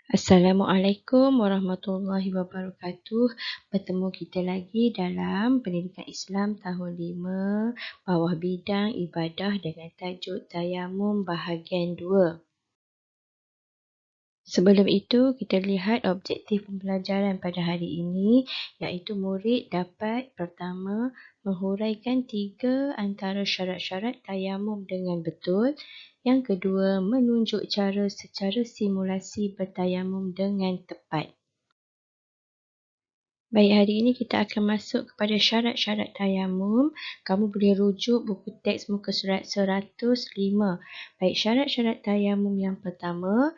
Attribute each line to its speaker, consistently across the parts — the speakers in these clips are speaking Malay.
Speaker 1: Assalamualaikum warahmatullahi wabarakatuh. Bertemu kita lagi dalam Pendidikan Islam tahun 5, bawah bidang ibadah dengan tajuk Tayamum bahagian 2. Sebelum itu, kita lihat objektif pembelajaran pada hari ini, iaitu murid dapat pertama menghuraikan 3 antara syarat-syarat tayamum dengan betul. Yang kedua, menunjuk cara secara simulasi bertayamum dengan tepat. Baik, hari ini kita akan masuk kepada syarat-syarat tayamum. Kamu boleh rujuk buku teks muka surat 105. Baik, syarat-syarat tayamum yang pertama,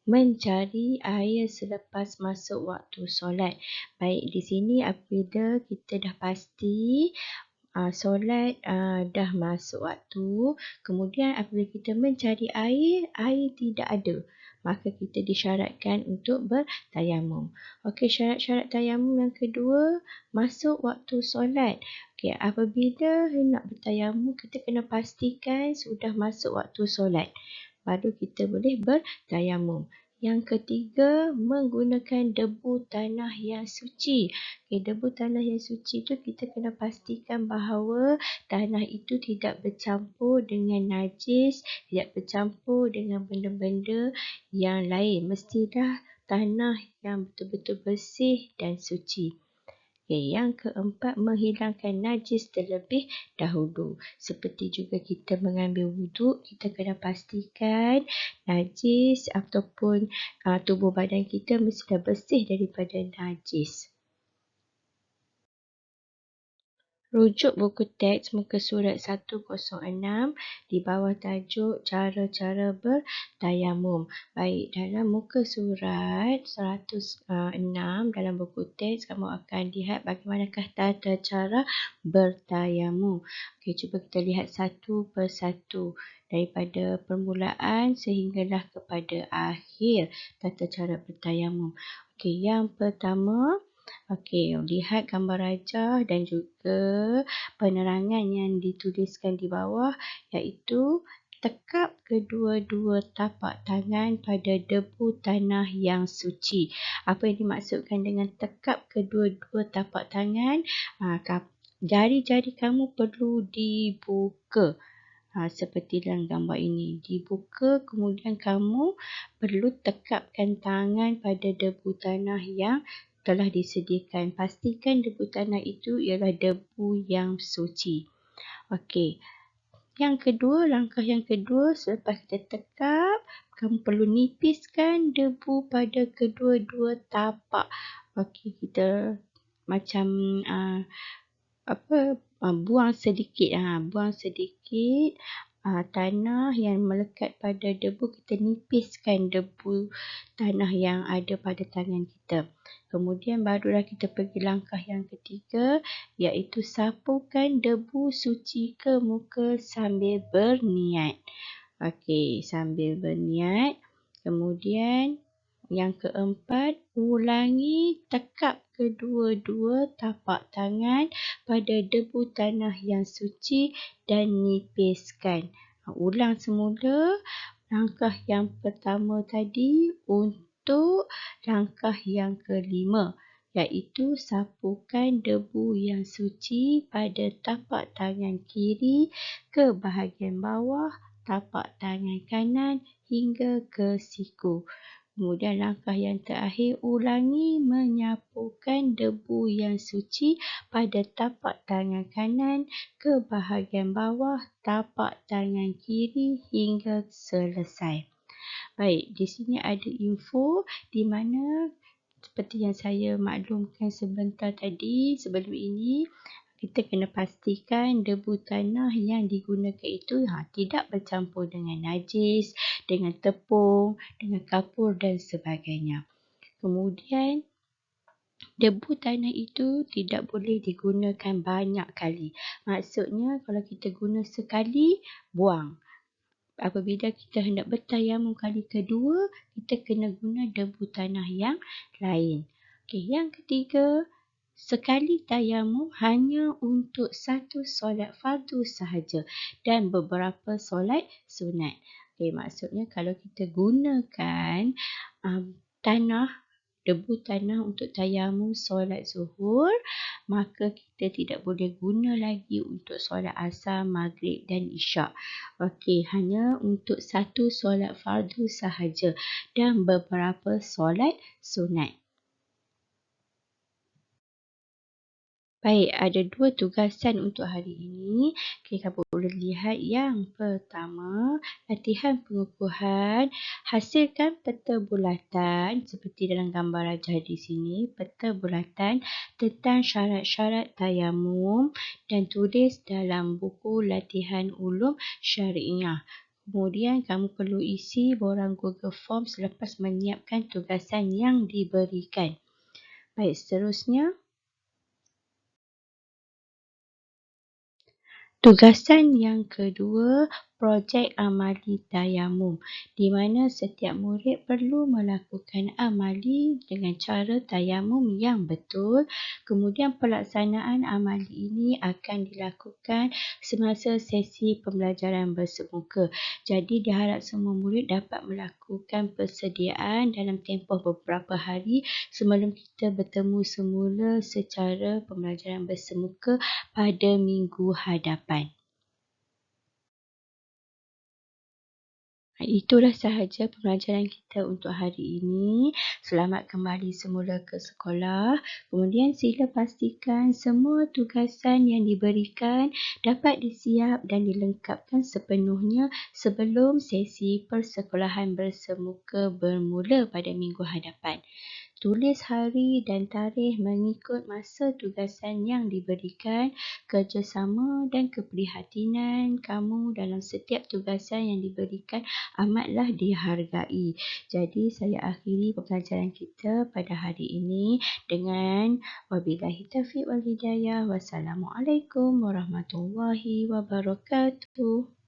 Speaker 1: mencari air selepas masuk waktu solat. Baik, di sini apabila kita dah pasti solat dah masuk waktu, kemudian apabila kita mencari air tidak ada, maka kita disyaratkan untuk bertayamum. Okey, syarat-syarat tayamum yang kedua, masuk waktu solat. Okey, apabila nak bertayamum, kita kena pastikan sudah masuk waktu solat, baru kita boleh bertayamum. Yang ketiga, menggunakan debu tanah yang suci. Okay, debu tanah yang suci itu kita kena pastikan bahawa tanah itu tidak bercampur dengan najis, tidak bercampur dengan benda-benda yang lain. Mestilah tanah yang betul-betul bersih dan suci. Okay, yang keempat, menghilangkan najis terlebih dahulu. Seperti juga kita mengambil wuduk, kita kena pastikan najis ataupun tubuh badan kita mesti dah bersih daripada najis. Rujuk buku teks muka surat 106 di bawah tajuk cara-cara bertayamum. Baik, dalam muka surat 106 dalam buku teks kamu akan lihat bagaimanakah tata cara bertayamum. Okey, cuba kita lihat satu persatu daripada permulaan sehinggalah kepada akhir tata cara bertayamum. Okey, yang pertama, okey, lihat gambar rajah dan juga penerangan yang dituliskan di bawah, iaitu tekap kedua-dua tapak tangan pada debu tanah yang suci. Apa yang dimaksudkan dengan tekap kedua-dua tapak tangan? Jari-jari kamu perlu dibuka. Seperti dalam gambar ini. Dibuka, kemudian kamu perlu tekapkan tangan pada debu tanah yang telah disediakan. Pastikan debu tanah itu ialah debu yang suci. Okey. Langkah yang kedua, selepas kita tekap, kamu perlu nipiskan debu pada kedua-dua tapak. Okey, kita macam buang sedikit tanah yang melekat pada debu, kita nipiskan debu tanah yang ada pada tangan kita. Kemudian barulah kita pergi langkah yang ketiga, iaitu sapukan debu suci ke muka sambil berniat. Okey, sambil berniat. Kemudian yang keempat, ulangi tekap kedua-dua tapak tangan pada debu tanah yang suci dan nipiskan. Ulang semula langkah yang pertama tadi untuk langkah yang kelima, iaitu sapukan debu yang suci pada tapak tangan kiri ke bahagian bawah tapak tangan kanan hingga ke siku. Kemudian langkah yang terakhir, ulangi menyapukan debu yang suci pada tapak tangan kanan ke bahagian bawah tapak tangan kiri hingga selesai. Baik, di sini ada info di mana seperti yang saya maklumkan sebentar tadi, sebelum ini, kita kena pastikan debu tanah yang digunakan itu tidak bercampur dengan najis, dengan tepung, dengan kapur dan sebagainya. Kemudian, debu tanah itu tidak boleh digunakan banyak kali. Maksudnya, kalau kita guna sekali, buang. Apabila kita hendak bertayamum kali kedua, kita kena guna debu tanah yang lain. Okey, yang ketiga, sekali tayamum hanya untuk satu solat fardu sahaja dan beberapa solat sunat. Okey, maksudnya kalau kita gunakan tanah, debu tanah untuk tayamum solat zuhur, maka kita tidak boleh guna lagi untuk solat asar, maghrib dan isyak. Okey, hanya untuk satu solat fardu sahaja dan beberapa solat sunat. Baik, ada dua tugasan untuk hari ini. Kita boleh lihat yang pertama, latihan pengukuhan. Hasilkan peta bulatan seperti dalam gambar rajah di sini. Peta bulatan tentang syarat-syarat tayamum dan tulis dalam buku latihan ulum syariah. Kemudian kamu perlu isi borang Google Form selepas menyiapkan tugasan yang diberikan. Baik, seterusnya. Tugasan yang kedua, projek amali tayamum, di mana setiap murid perlu melakukan amali dengan cara tayamum yang betul. Kemudian pelaksanaan amali ini akan dilakukan semasa sesi pembelajaran bersemuka. Jadi diharap semua murid dapat melakukan persediaan dalam tempoh beberapa hari sebelum kita bertemu semula secara pembelajaran bersemuka pada minggu hadapan. Itulah sahaja pembelajaran kita untuk hari ini. Selamat kembali semula ke sekolah. Kemudian sila pastikan semua tugasan yang diberikan dapat disiap dan dilengkapkan sepenuhnya sebelum sesi persekolahan bersemuka bermula pada minggu hadapan. Tulis hari dan tarikh mengikut masa tugasan yang diberikan. Kerjasama dan keprihatinan kamu dalam setiap tugasan yang diberikan amatlah dihargai. Jadi saya akhiri pembelajaran kita pada hari ini dengan wabillahi taufiq wal hidayah. Wassalamualaikum warahmatullahi wabarakatuh.